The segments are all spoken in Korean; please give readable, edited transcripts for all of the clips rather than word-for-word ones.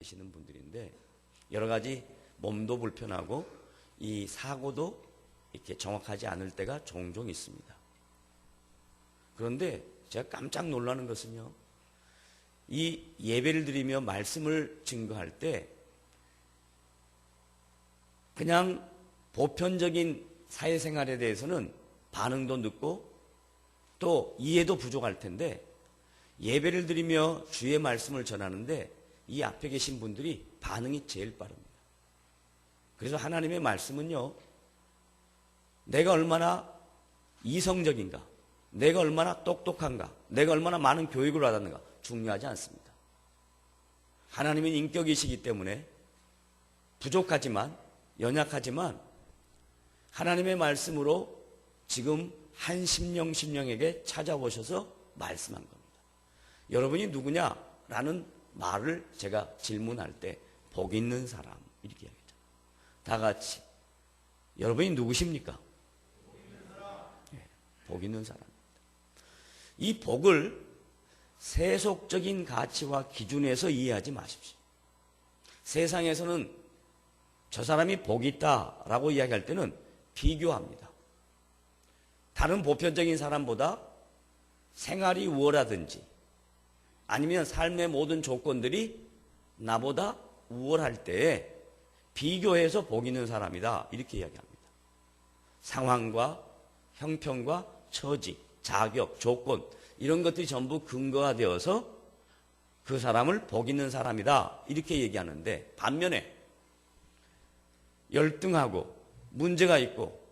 계시는 분들인데 여러 가지 몸도 불편하고 이 사고도 이렇게 정확하지 않을 때가 종종 있습니다. 그런데 제가 깜짝 놀라는 것은요, 이 예배를 드리며 말씀을 증거할 때 그냥 보편적인 사회생활에 대해서는 반응도 늦고 또 이해도 부족할 텐데 예배를 드리며 주의 말씀을 전하는데 이 앞에 계신 분들이 반응이 제일 빠릅니다. 그래서 하나님의 말씀은요, 내가 얼마나 이성적인가, 내가 얼마나 똑똑한가, 내가 얼마나 많은 교육을 받았는가 중요하지 않습니다. 하나님은 인격이시기 때문에 부족하지만, 연약하지만 하나님의 말씀으로 지금 한 심령에게 찾아오셔서 말씀한 겁니다. 여러분이 누구냐라는 말을 제가 질문할 때 복 있는 사람 이렇게 이야기하죠. 다 같이 여러분이 누구십니까? 복 있는 사람입니다. 이 복을 세속적인 가치와 기준에서 이해하지 마십시오. 세상에서는 저 사람이 복이 있다라고 이야기할 때는 비교합니다. 다른 보편적인 사람보다 생활이 우월하든지 아니면 삶의 모든 조건들이 나보다 우월할 때에 비교해서 복 있는 사람이다 이렇게 이야기합니다. 상황과 형편과 처지, 자격, 조건 이런 것들이 전부 근거가 되어서 그 사람을 복 있는 사람이다 이렇게 얘기하는데, 반면에 열등하고 문제가 있고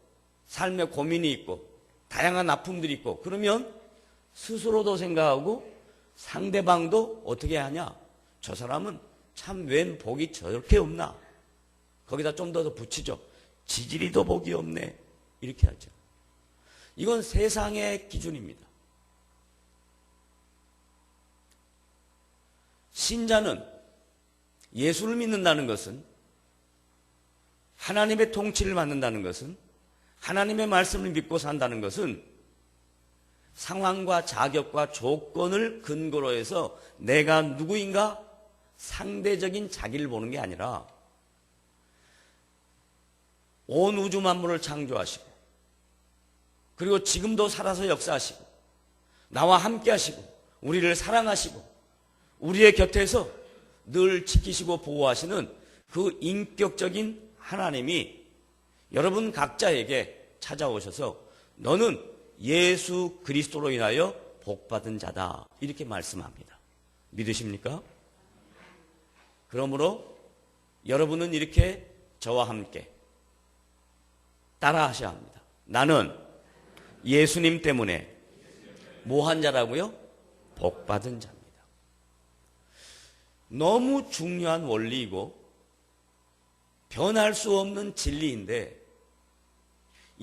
삶에 고민이 있고 다양한 아픔들이 있고 그러면 스스로도 생각하고 상대방도 어떻게 하냐, 저 사람은 참 웬 복이 저렇게 없나, 거기다 좀 더 붙이죠. 지질이 더 복이 없네 이렇게 하죠. 이건 세상의 기준입니다. 신자는 예수를 믿는다는 것은, 하나님의 통치를 받는다는 것은, 하나님의 말씀을 믿고 산다는 것은 상황과 자격과 조건을 근거로 해서 내가 누구인가 상대적인 자기를 보는 게 아니라 온 우주 만물을 창조하시고 그리고 지금도 살아서 역사하시고 나와 함께 하시고 우리를 사랑하시고 우리의 곁에서 늘 지키시고 보호하시는 그 인격적인 하나님이 여러분 각자에게 찾아오셔서 너는 예수 그리스도로 인하여 복받은 자다 이렇게 말씀합니다. 믿으십니까? 그러므로 여러분은 이렇게 저와 함께 따라 하셔야 합니다. 나는 예수님 때문에 뭐한 자라고요? 복받은 자입니다. 너무 중요한 원리이고 변할 수 없는 진리인데,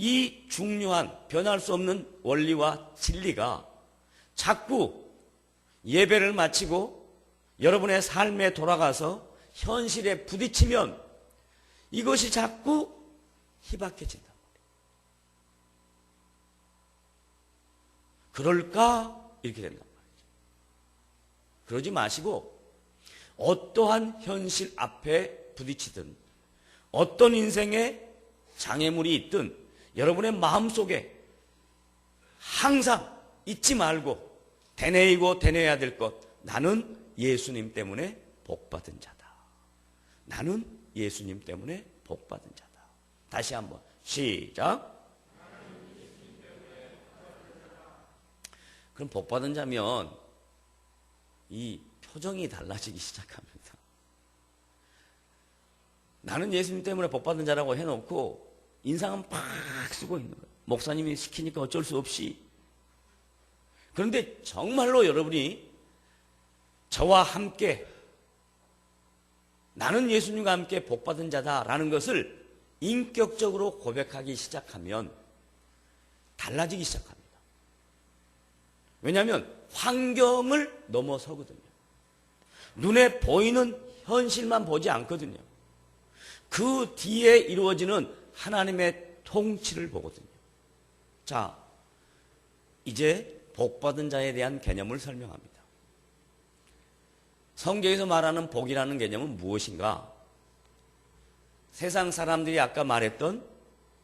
이 중요한 변할 수 없는 원리와 진리가 자꾸 예배를 마치고 여러분의 삶에 돌아가서 현실에 부딪히면 이것이 자꾸 희박해진단 말이에요. 그럴까? 이렇게 된단 말이죠. 그러지 마시고 어떠한 현실 앞에 부딪히든 어떤 인생에 장애물이 있든 여러분의 마음속에 항상 잊지 말고 되뇌이고 되뇌어야 될 것, 나는 예수님 때문에 복받은 자다. 나는 예수님 때문에 복받은 자다. 다시 한번 시작. 그럼 복받은 자면 이 표정이 달라지기 시작합니다. 나는 예수님 때문에 복받은 자라고 해놓고 인상은 팍 쓰고 있는 거예요. 목사님이 시키니까 어쩔 수 없이. 그런데 정말로 여러분이 저와 함께 나는 예수님과 함께 복받은 자다라는 것을 인격적으로 고백하기 시작하면 달라지기 시작합니다. 왜냐하면 환경을 넘어서거든요. 눈에 보이는 현실만 보지 않거든요. 그 뒤에 이루어지는 하나님의 통치를 보거든요. 자, 이제 복받은 자에 대한 개념을 설명합니다. 성경에서 말하는 복이라는 개념은 무엇인가? 세상 사람들이 아까 말했던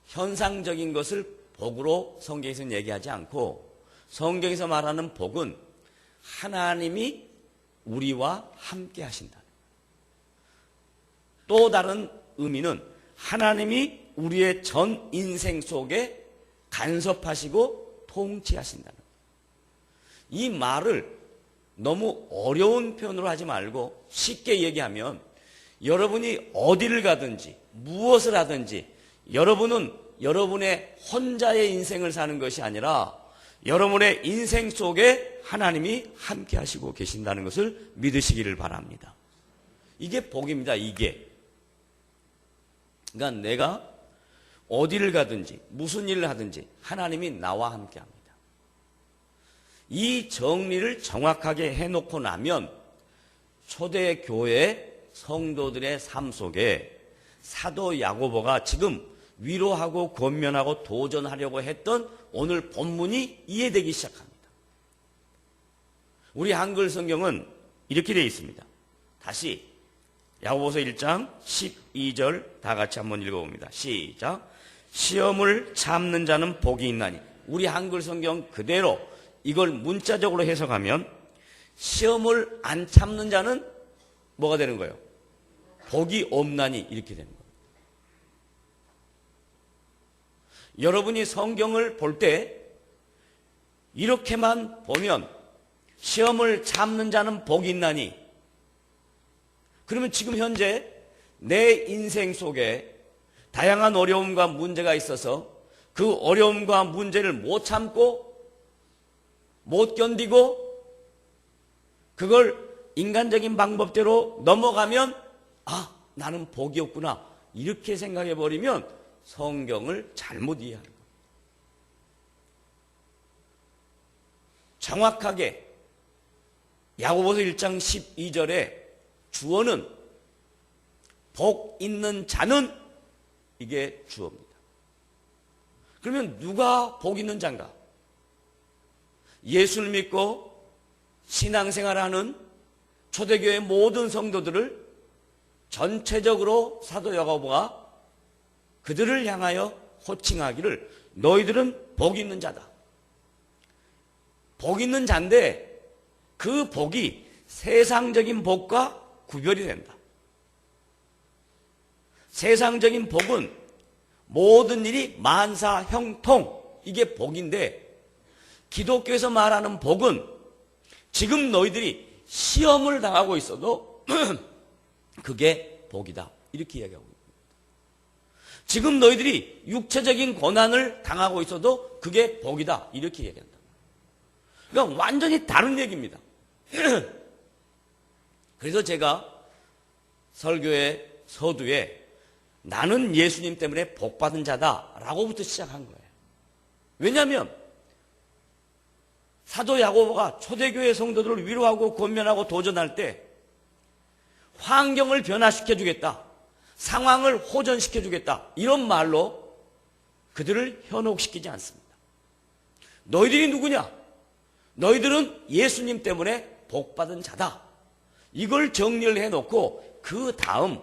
현상적인 것을 복으로 성경에서는 얘기하지 않고, 성경에서 말하는 복은 하나님이 우리와 함께 하신다. 또 다른 의미는 하나님이 우리의 전 인생 속에 간섭하시고 통치하신다는 거예요. 이 말을 너무 어려운 표현으로 하지 말고 쉽게 얘기하면, 여러분이 어디를 가든지 무엇을 하든지 여러분은 여러분의 혼자의 인생을 사는 것이 아니라 여러분의 인생 속에 하나님이 함께 하시고 계신다는 것을 믿으시기를 바랍니다. 이게 복입니다. 이게. 그러니까 내가 어디를 가든지 무슨 일을 하든지 하나님이 나와 함께 합니다. 이 정리를 정확하게 해놓고 나면 초대교회 성도들의 삶 속에 사도 야고보가 지금 위로하고 권면하고 도전하려고 했던 오늘 본문이 이해되기 시작합니다. 우리 한글 성경은 이렇게 되어 있습니다. 다시 야고보서 1장 12절 다 같이 한번 읽어봅니다. 시작. 시험을 참는 자는 복이 있나니. 우리 한글 성경 그대로 이걸 문자적으로 해석하면 시험을 안 참는 자는 뭐가 되는 거예요? 복이 없나니, 이렇게 되는 거예요. 여러분이 성경을 볼 때 이렇게만 보면 시험을 참는 자는 복이 있나니, 그러면 지금 현재 내 인생 속에 다양한 어려움과 문제가 있어서 그 어려움과 문제를 못 참고 못 견디고 그걸 인간적인 방법대로 넘어가면 나는 복이 없구나, 이렇게 생각해 버리면 성경을 잘못 이해하는 거예요. 정확하게 야고보서 1장 12절에 주어는 복 있는 자는, 이게 주어입니다. 그러면 누가 복 있는 자인가? 예수를 믿고 신앙생활하는 초대교회 모든 성도들을 전체적으로 사도 야고보가 그들을 향하여 호칭하기를 너희들은 복 있는 자다. 복 있는 자인데 그 복이 세상적인 복과 구별이 된다. 세상적인 복은 모든 일이 만사 형통, 이게 복인데, 기독교에서 말하는 복은 지금 너희들이 시험을 당하고 있어도 그게 복이다, 이렇게 이야기하고 있습니다. 지금 너희들이 육체적인 고난을 당하고 있어도 그게 복이다, 이렇게 얘기한다. 그러니까 완전히 다른 얘기입니다. 그래서 제가 설교의 서두에 나는 예수님 때문에 복받은 자다라고부터 시작한 거예요. 왜냐하면 사도 야고보가 초대교회 성도들을 위로하고 권면하고 도전할 때 환경을 변화시켜 주겠다, 상황을 호전시켜 주겠다, 이런 말로 그들을 현혹시키지 않습니다. 너희들이 누구냐? 너희들은 예수님 때문에 복받은 자다. 이걸 정리를 해놓고 그 다음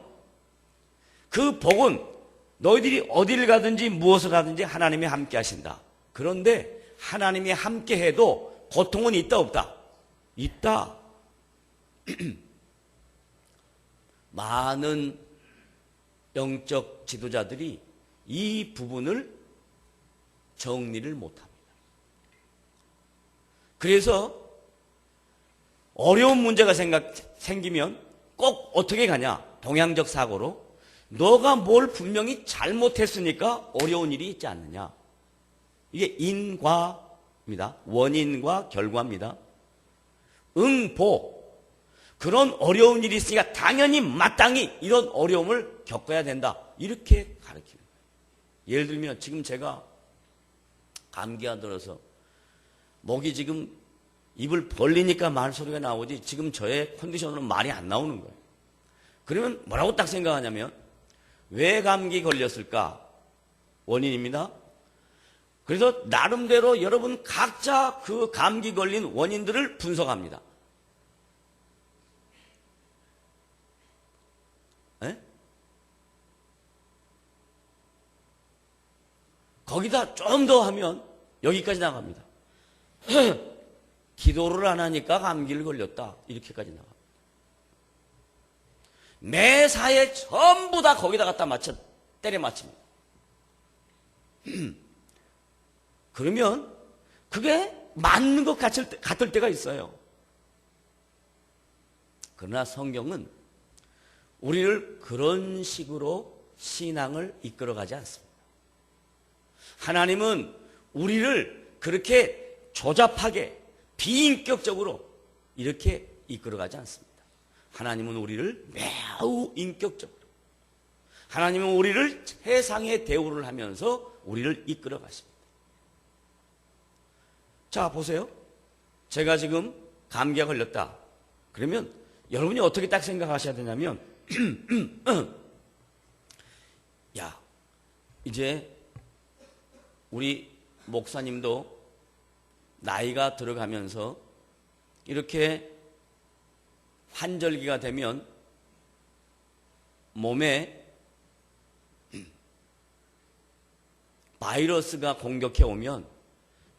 그 복은 너희들이 어디를 가든지 무엇을 하든지 하나님이 함께 하신다. 그런데 하나님이 함께 해도 고통은 있다 없다? 있다. 많은 영적 지도자들이 이 부분을 정리를 못합니다. 그래서 어려운 문제가 생기면 꼭 어떻게 가냐? 동양적 사고로 너가 뭘 분명히 잘못했으니까 어려운 일이 있지 않느냐. 이게 인과입니다. 원인과 결과입니다. 응보. 그런 어려운 일이 있으니까 당연히 마땅히 이런 어려움을 겪어야 된다, 이렇게 가르치는 거예요. 예를 들면 지금 제가 감기가 들어서 목이 지금 입을 벌리니까 말소리가 나오지 지금 저의 컨디션으로는 말이 안 나오는 거예요. 그러면 뭐라고 딱 생각하냐면 왜 감기 걸렸을까? 원인입니다. 그래서 나름대로 여러분 각자 그 감기 걸린 원인들을 분석합니다. 에? 거기다 좀 더 하면 여기까지 나갑니다. 기도를 안 하니까 감기를 걸렸다. 이렇게까지 나갑니다. 매사에 전부 다 거기다 갖다 때려 맞춥니다. 그러면 그게 맞는 것 같을 때가 있어요. 그러나 성경은 우리를 그런 식으로 신앙을 이끌어가지 않습니다. 하나님은 우리를 그렇게 조잡하게 비인격적으로 이렇게 이끌어가지 않습니다. 하나님은 우리를 매우 인격적으로, 하나님은 우리를 세상에 대우를 하면서 우리를 이끌어가십니다. 자, 보세요. 제가 지금 감기가 걸렸다. 그러면 여러분이 어떻게 딱 생각하셔야 되냐면 야, 이제 우리 목사님도 나이가 들어가면서 이렇게 환절기가 되면 몸에 바이러스가 공격해 오면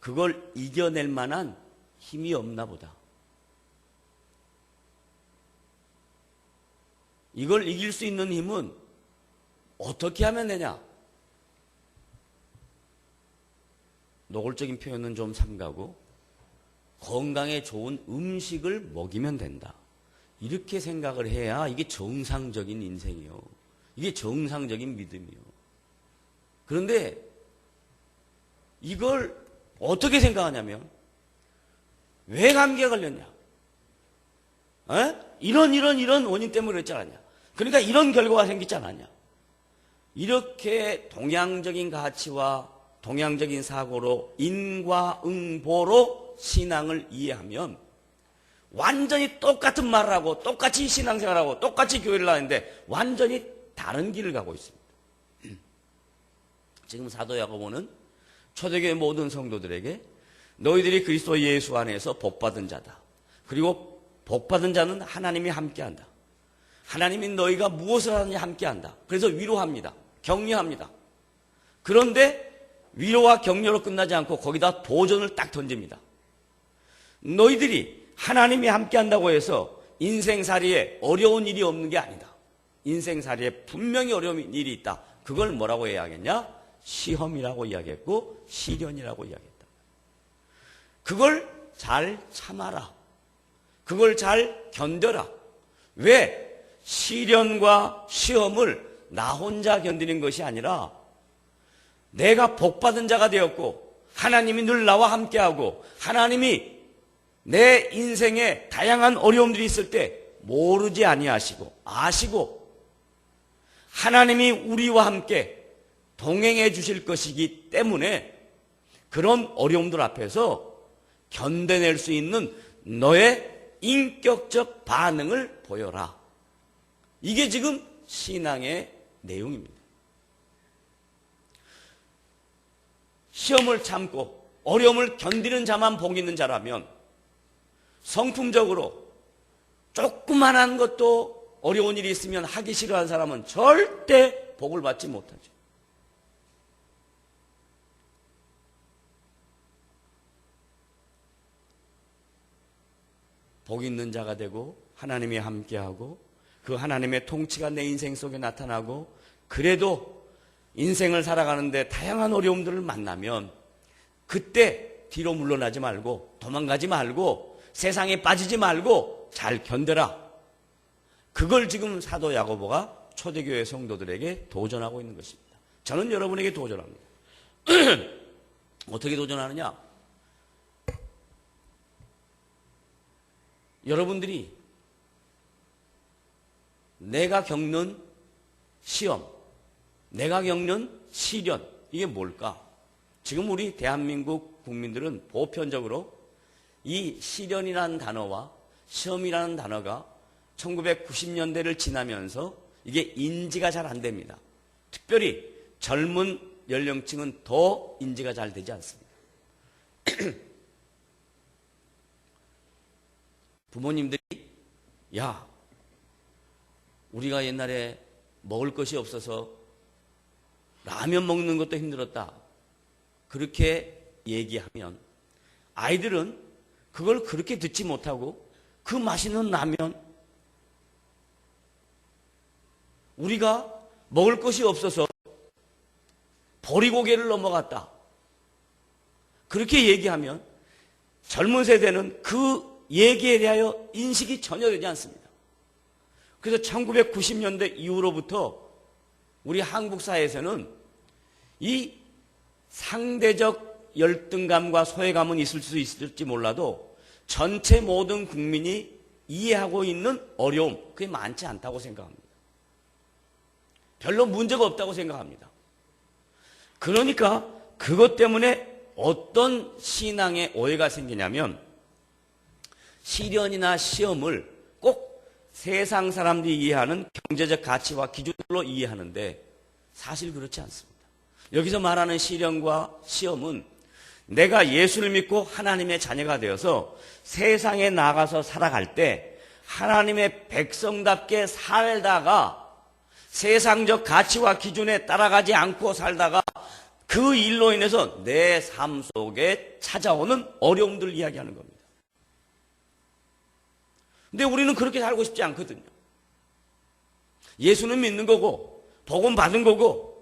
그걸 이겨낼 만한 힘이 없나 보다. 이걸 이길 수 있는 힘은 어떻게 하면 되냐? 노골적인 표현은 좀 삼가고 건강에 좋은 음식을 먹이면 된다. 이렇게 생각을 해야 이게 정상적인 인생이요. 이게 정상적인 믿음이요. 그런데 이걸 어떻게 생각하냐면 왜 감기에 걸렸냐? 이런 원인 때문에 그랬지 않았냐? 그러니까 이런 결과가 생기지 않았냐? 이렇게 동양적인 가치와 동양적인 사고로 인과응보로 신앙을 이해하면 완전히 똑같은 말을 하고 똑같이 신앙생활하고 똑같이 교회를 하는데 완전히 다른 길을 가고 있습니다. 지금 사도 야고보는 초대교회 모든 성도들에게 너희들이 그리스도 예수 안에서 복받은 자다. 그리고 복받은 자는 하나님이 함께한다. 하나님이 너희가 무엇을 하느냐 함께한다. 그래서 위로합니다. 격려합니다. 그런데 위로와 격려로 끝나지 않고 거기다 도전을 딱 던집니다. 너희들이 하나님이 함께한다고 해서 인생살이에 어려운 일이 없는 게 아니다. 인생살이에 분명히 어려운 일이 있다. 그걸 뭐라고 이야기했냐? 시험이라고 이야기했고 시련이라고 이야기했다. 그걸 잘 참아라. 그걸 잘 견뎌라. 왜? 시련과 시험을 나 혼자 견디는 것이 아니라 내가 복받은 자가 되었고 하나님이 늘 나와 함께하고 하나님이 내 인생에 다양한 어려움들이 있을 때 모르지 아니하시고 아시고 하나님이 우리와 함께 동행해 주실 것이기 때문에 그런 어려움들 앞에서 견뎌낼 수 있는 너의 인격적 반응을 보여라. 이게 지금 신앙의 내용입니다. 시험을 참고 어려움을 견디는 자만 복 있는 자라면 성품적으로 조그만한 것도 어려운 일이 있으면 하기 싫어하는 사람은 절대 복을 받지 못하죠. 복 있는 자가 되고 하나님이 함께하고 그 하나님의 통치가 내 인생 속에 나타나고 그래도 인생을 살아가는데 다양한 어려움들을 만나면 그때 뒤로 물러나지 말고 도망가지 말고 세상에 빠지지 말고 잘 견뎌라. 그걸 지금 사도 야고보가 초대교회 성도들에게 도전하고 있는 것입니다. 저는 여러분에게 도전합니다. 어떻게 도전하느냐? 여러분들이 내가 겪는 시험, 내가 겪는 시련, 이게 뭘까? 지금 우리 대한민국 국민들은 보편적으로 이 시련이라는 단어와 시험이라는 단어가 1990년대를 지나면서 이게 인지가 잘 안 됩니다. 특별히 젊은 연령층은 더 인지가 잘 되지 않습니다. 부모님들이 야, 우리가 옛날에 먹을 것이 없어서 라면 먹는 것도 힘들었다. 그렇게 얘기하면 아이들은 그걸 그렇게 듣지 못하고 그 맛있는 라면, 우리가 먹을 것이 없어서 보리고개를 넘어갔다. 그렇게 얘기하면 젊은 세대는 그 얘기에 대하여 인식이 전혀 되지 않습니다. 그래서 1990년대 이후로부터 우리 한국 사회에서는 이 상대적 열등감과 소외감은 있을 수 있을지 몰라도 전체 모든 국민이 이해하고 있는 어려움, 그게 많지 않다고 생각합니다. 별로 문제가 없다고 생각합니다. 그러니까 그것 때문에 어떤 신앙에 오해가 생기냐면 시련이나 시험을 꼭 세상 사람들이 이해하는 경제적 가치와 기준으로 이해하는데 사실 그렇지 않습니다. 여기서 말하는 시련과 시험은 내가 예수를 믿고 하나님의 자녀가 되어서 세상에 나가서 살아갈 때 하나님의 백성답게 살다가 세상적 가치와 기준에 따라가지 않고 살다가 그 일로 인해서 내 삶 속에 찾아오는 어려움들을 이야기하는 겁니다. 근데 우리는 그렇게 살고 싶지 않거든요. 예수는 믿는 거고 복음 받은 거고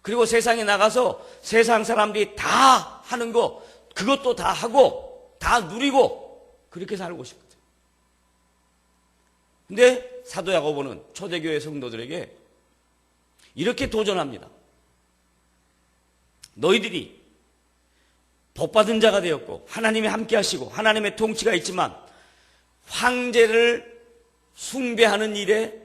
그리고 세상에 나가서 세상 사람들이 다 하는 거 그것도 다 하고 다 누리고 그렇게 살고 싶거든요. 근데 사도 야고보는 초대교회 성도들에게 이렇게 도전합니다. 너희들이 복받은 자가 되었고 하나님이 함께 하시고 하나님의 통치가 있지만 황제를 숭배하는 일에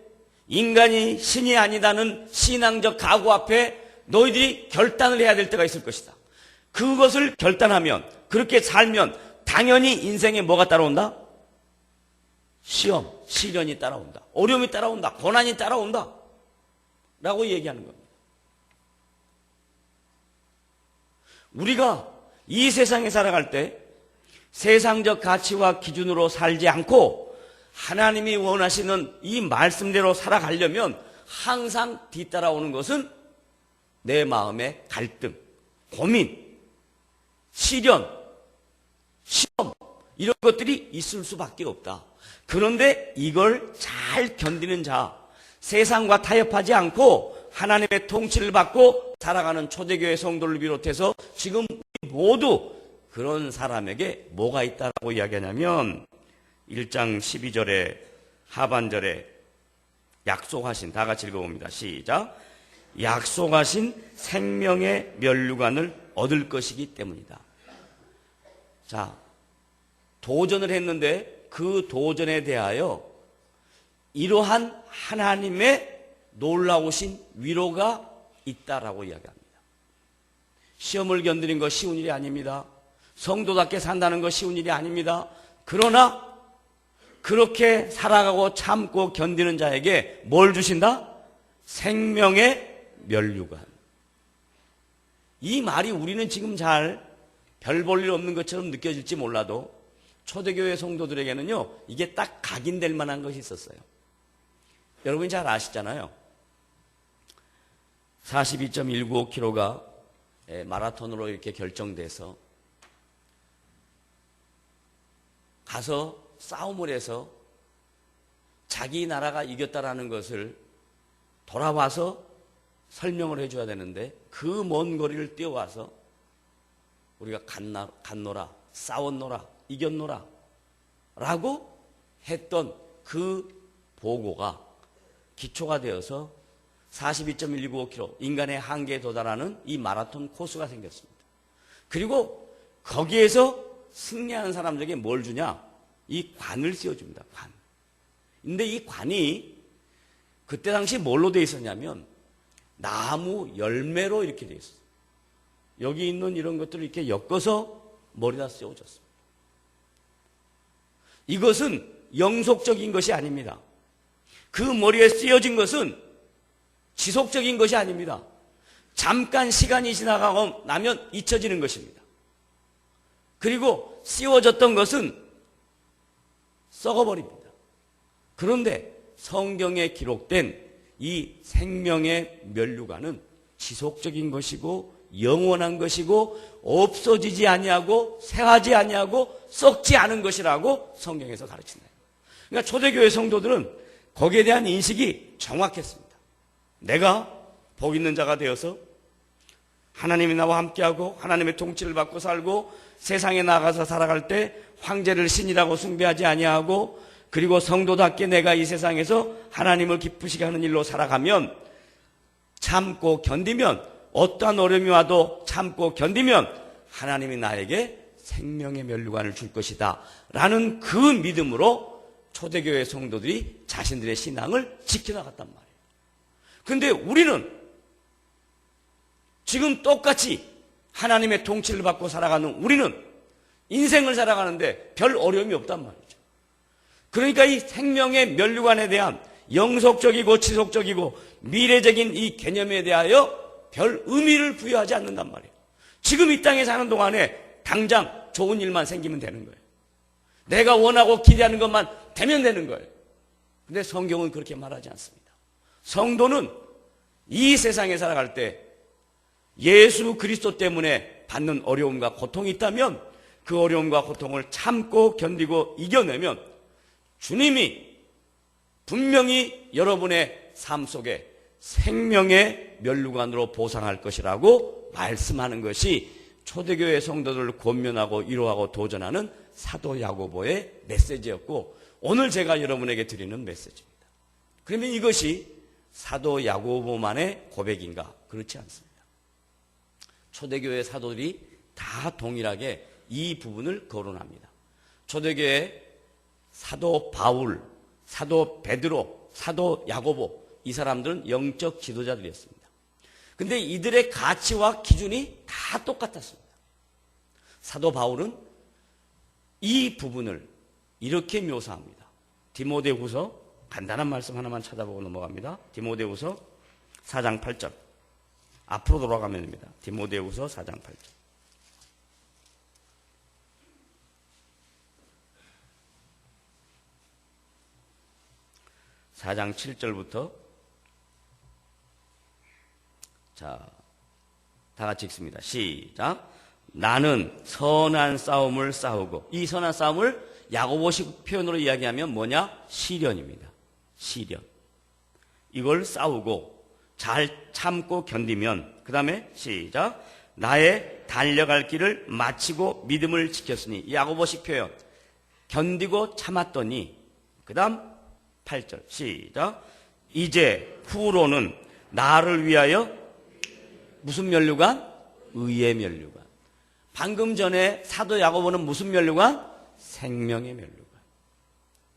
인간이 신이 아니다는 신앙적 각오 앞에 너희들이 결단을 해야 될 때가 있을 것이다. 그것을 결단하면 그렇게 살면 당연히 인생에 뭐가 따라온다? 시험, 시련이 따라온다. 어려움이 따라온다. 고난이 따라온다. 라고 얘기하는 겁니다. 우리가 이 세상에 살아갈 때 세상적 가치와 기준으로 살지 않고 하나님이 원하시는 이 말씀대로 살아가려면 항상 뒤따라오는 것은 내 마음의 갈등, 고민, 시련, 시험 이런 것들이 있을 수밖에 없다. 그런데 이걸 잘 견디는 자, 세상과 타협하지 않고 하나님의 통치를 받고 살아가는 초대교회 성도를 비롯해서 지금 모두 그런 사람에게 뭐가 있다라고 이야기하냐면 1장 12절에 하반절에 약속하신, 다 같이 읽어봅니다. 시작. 약속하신 생명의 면류관을 얻을 것이기 때문이다. 자, 도전을 했는데 그 도전에 대하여 이러한 하나님의 놀라우신 위로가 있다라고 이야기합니다. 시험을 견디는 거 쉬운 일이 아닙니다. 성도답게 산다는 거 쉬운 일이 아닙니다. 그러나 그렇게 살아가고 참고 견디는 자에게 뭘 주신다? 생명의 면류관. 이 말이 우리는 지금 잘 별 볼 일 없는 것처럼 느껴질지 몰라도 초대교회 성도들에게는요, 이게 딱 각인될 만한 것이 있었어요. 여러분이 잘 아시잖아요. 42.195km가 마라톤으로 이렇게 결정돼서 가서 싸움을 해서 자기 나라가 이겼다라는 것을 돌아와서 설명을 해줘야 되는데 그 먼 거리를 뛰어와서 우리가 갔노라, 싸웠노라, 이겼노라 라고 했던 그 보고가 기초가 되어서 42.195km 인간의 한계에 도달하는 이 마라톤 코스가 생겼습니다. 그리고 거기에서 승리하는 사람들에게 뭘 주냐? 이 관을 씌워줍니다. 관. 근데 이 관이 그때 당시 뭘로 되어 있었냐면 나무 열매로 이렇게 되어 있었어요. 여기 있는 이런 것들을 이렇게 엮어서 머리다 씌워줬습니다. 이것은 영속적인 것이 아닙니다. 그 머리에 씌워진 것은 지속적인 것이 아닙니다. 잠깐 시간이 지나가고 나면 잊혀지는 것입니다. 그리고 씌워졌던 것은 썩어버립니다. 그런데 성경에 기록된 이 생명의 면류관은 지속적인 것이고 영원한 것이고 없어지지 아니하고 새하지 아니하고 썩지 않은 것이라고 성경에서 가르친다. 그러니까 초대교회 성도들은 거기에 대한 인식이 정확했습니다. 내가 복 있는 자가 되어서 하나님이 나와 함께하고 하나님의 통치를 받고 살고 세상에 나가서 살아갈 때 황제를 신이라고 숭배하지 아니하고 그리고 성도답게 내가 이 세상에서 하나님을 기쁘시게 하는 일로 살아가면 참고 견디면 어떠한 어려움이 와도 참고 견디면 하나님이 나에게 생명의 면류관을 줄 것이다 라는 그 믿음으로 초대교회 성도들이 자신들의 신앙을 지켜나갔단 말이에요. 그런데 우리는 지금 똑같이 하나님의 통치를 받고 살아가는 우리는 인생을 살아가는데 별 어려움이 없단 말이죠. 그러니까 이 생명의 면류관에 대한 영속적이고 지속적이고 미래적인 이 개념에 대하여 별 의미를 부여하지 않는단 말이에요. 지금 이 땅에 사는 동안에 당장 좋은 일만 생기면 되는 거예요. 내가 원하고 기대하는 것만 되면 되는 거예요. 근데 성경은 그렇게 말하지 않습니다. 성도는 이 세상에 살아갈 때 예수 그리스도 때문에 받는 어려움과 고통이 있다면 그 어려움과 고통을 참고 견디고 이겨내면 주님이 분명히 여러분의 삶 속에 생명의 면류관으로 보상할 것이라고 말씀하는 것이 초대교회 성도들을 권면하고 위로하고 도전하는 사도 야고보의 메시지였고 오늘 제가 여러분에게 드리는 메시지입니다. 그러면 이것이 사도 야고보만의 고백인가? 그렇지 않습니다. 초대교회 사도들이 다 동일하게 이 부분을 거론합니다. 초대교회 사도 바울, 사도 베드로, 사도 야고보 이 사람들은 영적 지도자들이었습니다. 근데 이들의 가치와 기준이 다 똑같았습니다. 사도 바울은 이 부분을 이렇게 묘사합니다. 디모데후서 간단한 말씀 하나만 찾아보고 넘어갑니다. 디모데후서 4장 8절. 앞으로 돌아가면 됩니다. 디모데후서 4장 8절. 4장 7절부터 자, 다 같이 읽습니다. 시작. 나는 선한 싸움을 싸우고 이 선한 싸움을 야고보식 표현으로 이야기하면 뭐냐? 시련입니다. 시련. 이걸 싸우고 잘 참고 견디면 그 다음에 시작. 나의 달려갈 길을 마치고 믿음을 지켰으니 야고보식 표현. 견디고 참았더니 그 다음 8절 시작. 이제 후로는 나를 위하여 무슨 면류관? 의의 면류관. 방금 전에 사도 야고보는 무슨 면류관? 생명의 면류관.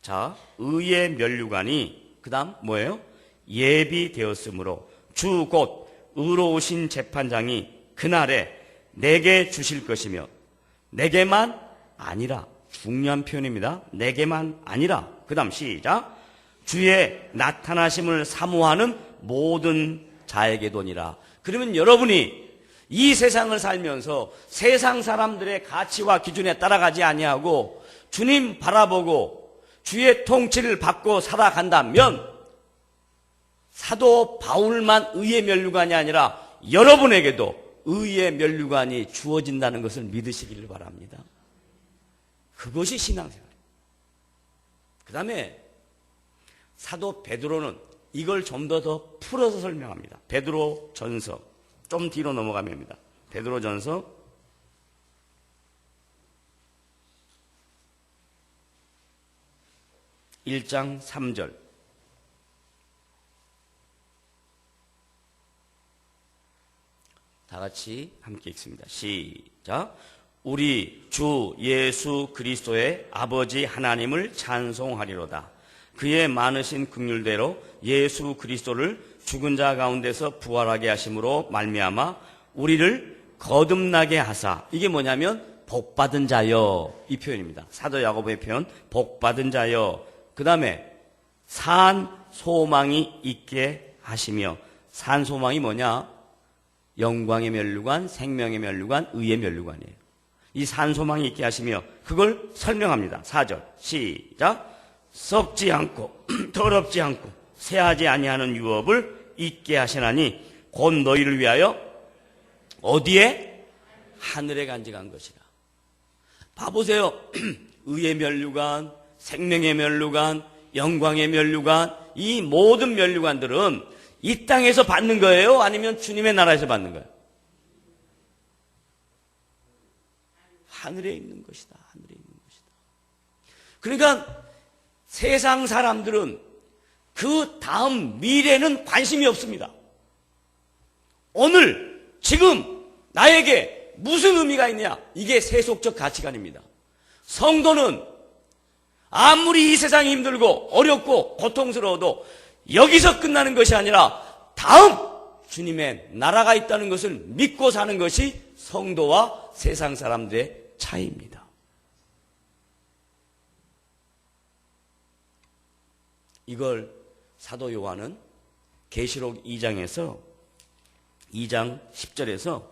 자, 의의 면류관이 그 다음 뭐예요? 예비되었으므로 주 곧 의로우신 재판장이 그날에 내게 주실 것이며 내게만 아니라 중요한 표현입니다. 내게만 아니라 그 다음 시작. 주의 나타나심을 사모하는 모든 자에게도니라. 그러면 여러분이 이 세상을 살면서 세상 사람들의 가치와 기준에 따라가지 아니하고 주님 바라보고 주의 통치를 받고 살아간다면 사도 바울만 의의 면류관이 아니라 여러분에게도 의의 면류관이 주어진다는 것을 믿으시기를 바랍니다. 그것이 신앙생활입니다. 그 다음에 사도 베드로는 이걸 좀 더 풀어서 설명합니다. 베드로 전서 좀 뒤로 넘어가면 됩니다. 베드로 전서 1장 3절 다 같이 함께 읽습니다. 시작. 우리 주 예수 그리스도의 아버지 하나님을 찬송하리로다. 그의 많으신 긍휼대로 예수 그리스도를 죽은 자 가운데서 부활하게 하심으로 말미암아 우리를 거듭나게 하사. 이게 뭐냐면 복받은 자여 이 표현입니다. 사도 야고보의 표현 복받은 자여. 그 다음에 산 소망이 있게 하시며 산 소망이 뭐냐? 영광의 면류관, 생명의 면류관, 의의 면류관이에요. 이 산 소망이 있게 하시며 그걸 설명합니다. 4절 시작. 썩지 않고 더럽지 않고 새하지 아니하는 유업을 잊게 하시나니 곧 너희를 위하여 어디에? 하늘에 간직한 것이라. 봐보세요. 의의 면류관, 생명의 면류관, 영광의 면류관, 이 모든 면류관들은 이 땅에서 받는 거예요? 아니면 주님의 나라에서 받는 거예요? 하늘에 있는 것이다. 하늘에 있는 것이다. 그러니까 세상 사람들은 그 다음 미래는 관심이 없습니다. 오늘, 지금 나에게 무슨 의미가 있냐? 이게 세속적 가치관입니다. 성도는 아무리 이 세상이 힘들고 어렵고 고통스러워도 여기서 끝나는 것이 아니라 다음 주님의 나라가 있다는 것을 믿고 사는 것이 성도와 세상 사람들의 차이입니다. 이걸 사도 요한은 계시록 2장에서 2장 10절에서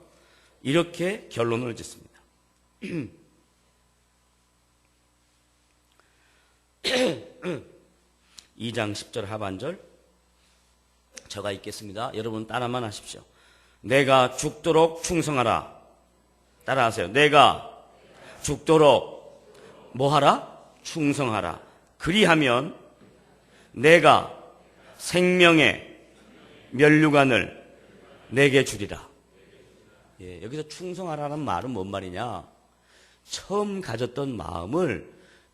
이렇게 결론을 짓습니다. 2장 10절 하반절 제가 읽겠습니다. 여러분 따라만 하십시오. 내가 죽도록 충성하라. 따라하세요. 내가 죽도록 뭐하라? 충성하라. 그리하면 내가 생명의 면류관을 내게 주리라. 예, 여기서 충성하라는 말은 뭔 말이냐? 처음 가졌던 마음을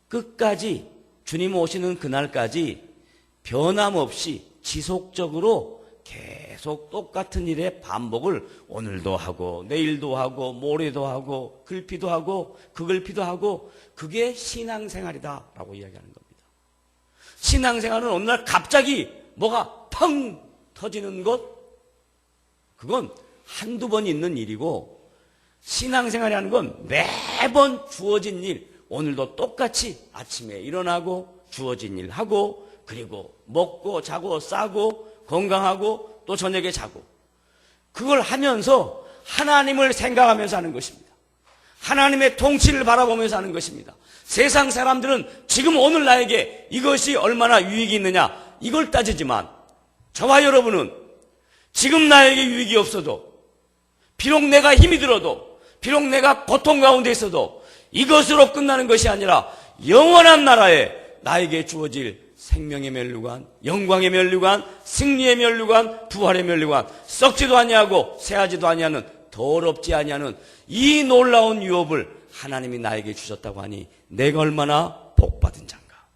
끝까지 주님 오시는 그날까지 변함없이 지속적으로 계속 똑같은 일의 반복을 오늘도 하고 내일도 하고 모레도 하고 글피도 하고 그글피도 하고 그게 신앙생활이다라고 이야기하는 겁니다. 신앙생활은 어느 날 갑자기 뭐가 펑 터지는 것, 그건 한두 번 있는 일이고 신앙생활이라는 건 매번 주어진 일, 오늘도 똑같이 아침에 일어나고 주어진 일 하고 그리고 먹고 자고 싸고 건강하고 또 저녁에 자고 그걸 하면서 하나님을 생각하면서 하는 것입니다. 하나님의 통치를 바라보면서 하는 것입니다. 세상 사람들은 지금 오늘 나에게 이것이 얼마나 유익이 있느냐 이걸 따지지만 저와 여러분은 지금 나에게 유익이 없어도 비록 내가 힘이 들어도 비록 내가 고통 가운데 있어도 이것으로 끝나는 것이 아니라 영원한 나라에 나에게 주어질 생명의 면류관, 영광의 면류관, 승리의 면류관, 부활의 면류관, 썩지도 아니하고 새하지도 아니하는 더럽지 아니하는 이 놀라운 유업을 하나님이 나에게 주셨다고 하니 내가 얼마나 복받은 자인가.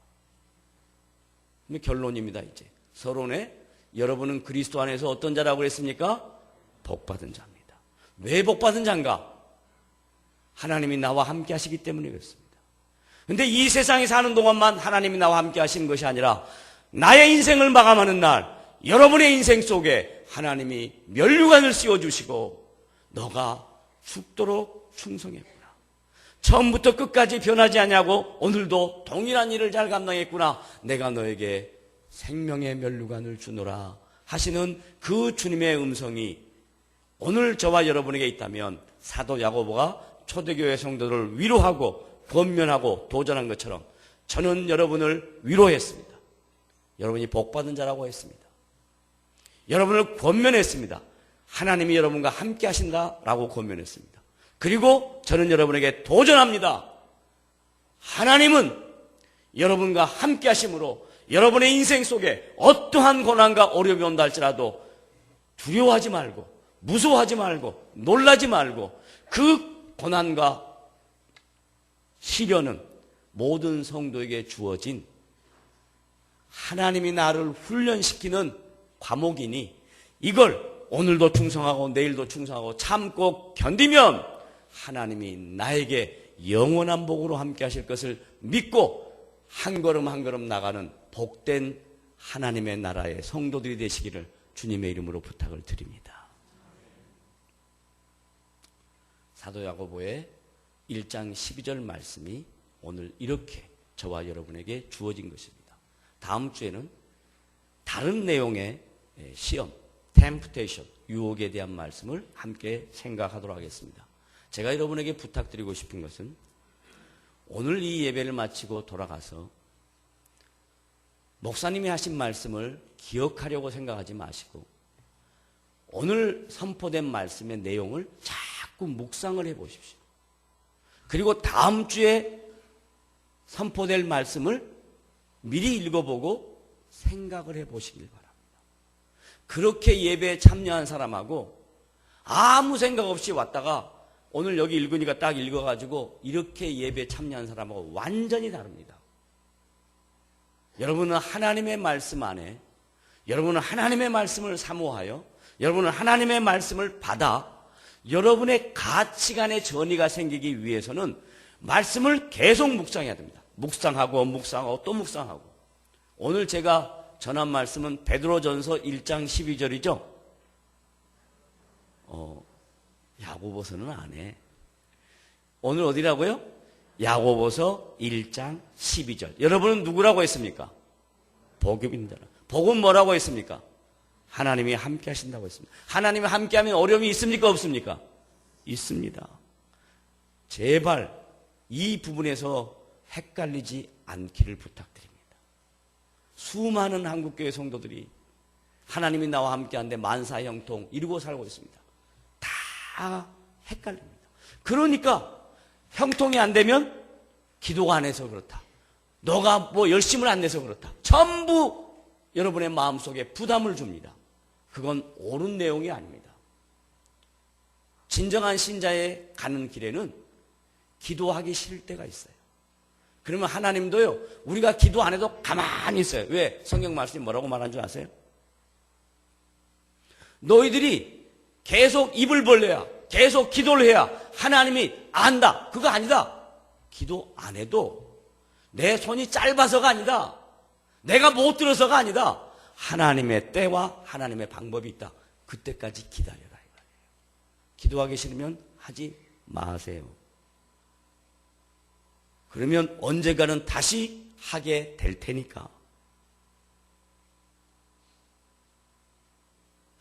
결론입니다. 이제 서론에 여러분은 그리스도 안에서 어떤 자라고 그랬습니까? 복받은 자입니다. 왜 복받은 자인가? 하나님이 나와 함께 하시기 때문에 그렇습니다. 근데 이 세상에 사는 동안만 하나님이 나와 함께 하시는 것이 아니라 나의 인생을 마감하는 날 여러분의 인생 속에 하나님이 면류관을 씌워주시고 너가 죽도록 충성했구나. 처음부터 끝까지 변하지 않냐고 오늘도 동일한 일을 잘 감당했구나. 내가 너에게 생명의 면류관을 주노라 하시는 그 주님의 음성이 오늘 저와 여러분에게 있다면 사도 야고보가 초대교회 성도들을 위로하고 권면하고 도전한 것처럼 저는 여러분을 위로했습니다. 여러분이 복받은 자라고 했습니다. 여러분을 권면했습니다. 하나님이 여러분과 함께 하신다라고 권면했습니다. 그리고 저는 여러분에게 도전합니다. 하나님은 여러분과 함께 하심으로 여러분의 인생 속에 어떠한 고난과 어려움이 온다 할지라도 두려워하지 말고 무서워하지 말고 놀라지 말고 그 고난과 시련은 모든 성도에게 주어진 하나님이 나를 훈련시키는 과목이니 이걸 오늘도 충성하고 내일도 충성하고 참고 견디면 하나님이 나에게 영원한 복으로 함께 하실 것을 믿고 한 걸음 한 걸음 나가는 복된 하나님의 나라의 성도들이 되시기를 주님의 이름으로 부탁을 드립니다. 사도 야고보의 1장 12절 말씀이 오늘 이렇게 저와 여러분에게 주어진 것입니다. 다음 주에는 다른 내용의 시험, 템프테이션, 유혹에 대한 말씀을 함께 생각하도록 하겠습니다. 제가 여러분에게 부탁드리고 싶은 것은 오늘 이 예배를 마치고 돌아가서 목사님이 하신 말씀을 기억하려고 생각하지 마시고 오늘 선포된 말씀의 내용을 자꾸 묵상을 해 보십시오. 그리고 다음 주에 선포될 말씀을 미리 읽어보고 생각을 해 보시길 바랍니다. 그렇게 예배에 참여한 사람하고 아무 생각 없이 왔다가 오늘 여기 읽으니까 딱 읽어가지고 이렇게 예배에 참여한 사람하고 완전히 다릅니다. 여러분은 하나님의 말씀 안에, 여러분은 하나님의 말씀을 사모하여, 여러분은 하나님의 말씀을 받아 여러분의 가치관의 전이가 생기기 위해서는 말씀을 계속 묵상해야 됩니다. 묵상하고 묵상하고 또 묵상하고. 오늘 제가 전한 말씀은 베드로전서 1장 12절이죠. 야고보서는 안 해. 오늘 어디라고요? 야고보서 1장 12절. 여러분은 누구라고 했습니까? 복음입니다. 복음 뭐라고 했습니까? 하나님이 함께 하신다고 했습니다. 하나님이 함께하면 어려움이 있습니까? 없습니까? 있습니다. 제발 이 부분에서 헷갈리지 않기를 부탁드립니다. 수많은 한국교회 성도들이 하나님이 나와 함께하는데 만사형통 이루고 살고 있습니다. 다 헷갈립니다. 그러니까 형통이 안 되면 기도가 안 해서 그렇다. 너가 뭐 열심을 안 내서 그렇다. 전부 여러분의 마음속에 부담을 줍니다. 그건 옳은 내용이 아닙니다. 진정한 신자의 가는 길에는 기도하기 싫을 때가 있어요. 그러면 하나님도요, 우리가 기도 안 해도 가만히 있어요. 왜? 성경 말씀이 뭐라고 말한 줄 아세요? 너희들이 계속 입을 벌려야, 계속 기도를 해야 하나님이 안다. 그거 아니다. 기도 안 해도 내 손이 짧아서가 아니다. 내가 못 들어서가 아니다. 하나님의 때와 하나님의 방법이 있다. 그때까지 기다려라. 기도하기 싫으면 하지 마세요. 그러면 언젠가는 다시 하게 될 테니까.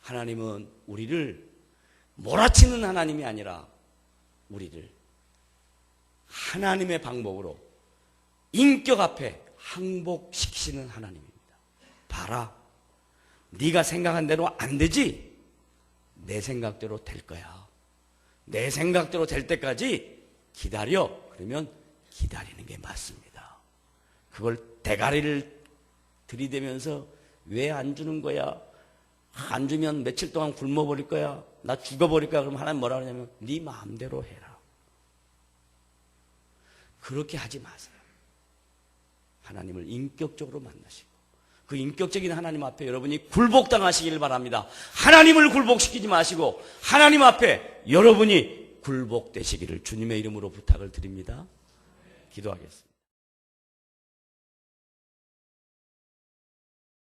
하나님은 우리를 몰아치는 하나님이 아니라 우리를 하나님의 방법으로 인격 앞에 항복시키시는 하나님입니다. 봐라, 네가 생각한 대로 안 되지? 내 생각대로 될 거야. 내 생각대로 될 때까지 기다려. 그러면 기다리는 게 맞습니다. 그걸 대가리를 들이대면서 왜 안 주는 거야? 안 주면 며칠 동안 굶어버릴 거야. 나 죽어버릴 거야. 그럼 하나님 뭐라 그러냐면 네 마음대로 해라. 그렇게 하지 마세요. 하나님을 인격적으로 만나시고 그 인격적인 하나님 앞에 여러분이 굴복당하시길 바랍니다. 하나님을 굴복시키지 마시고 하나님 앞에 여러분이 굴복되시기를 주님의 이름으로 부탁을 드립니다. 기도하겠습니다.